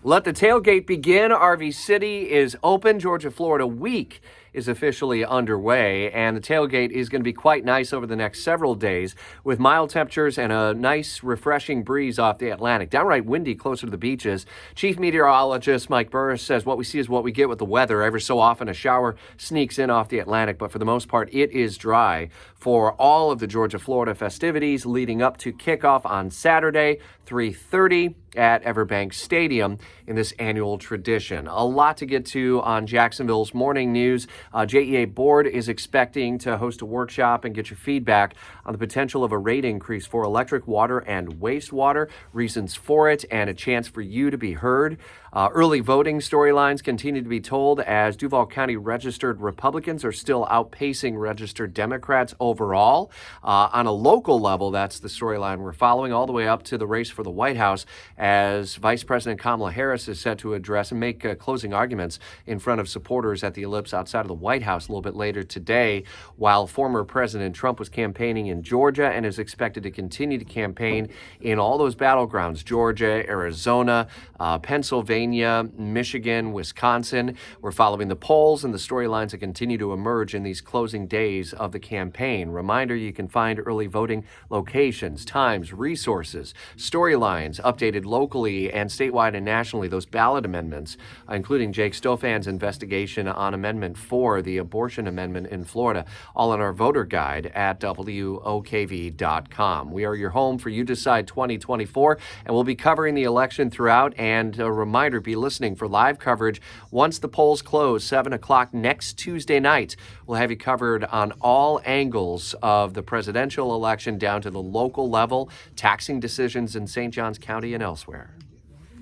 Let the tailgate begin. RV City is open. Georgia, Florida week is officially underway, and the tailgate is going to be quite nice over the next several days with mild temperatures and a nice, refreshing breeze off the Atlantic. Downright windy closer to the beaches. Chief Meteorologist Mike Burris says what we see is what we get with the weather. Every so often, a shower sneaks in off the Atlantic, but for the most part, it is dry for all of the Georgia-Florida festivities leading up to kickoff on Saturday, 3:30 at Everbank Stadium in this annual tradition. A lot to get to on Jacksonville's morning news. JEA board is expecting to host a workshop and get your feedback on the potential of a rate increase for electric, water, and wastewater, reasons for it, and a chance for you to be heard. Early voting storylines continue to be told as Duval County registered Republicans are still outpacing registered Democrats overall. On a local level, that's the storyline we're following all the way up to the race for the White House as Vice President Kamala Harris is set to address and make closing arguments in front of supporters at the Ellipse outside of the White House a little bit later today, while former President Trump was campaigning in Georgia and is expected to continue to campaign in all those battlegrounds, Georgia, Arizona, Pennsylvania, Michigan, Wisconsin. We're following the polls and the storylines that continue to emerge in these closing days of the campaign. Reminder, you can find early voting locations, times, resources, storylines updated locally and statewide and nationally, those ballot amendments, including Jake Stofan's investigation on Amendment 4, the abortion amendment in Florida, all in our voter guide at WOKV.com. We are your home for You Decide 2024, and we'll be covering the election throughout. And a reminder, be listening for live coverage once the polls close, 7 o'clock next Tuesday night. We'll have you covered on all angles of the presidential election down to the local level, taxing decisions in St. Johns County and elsewhere.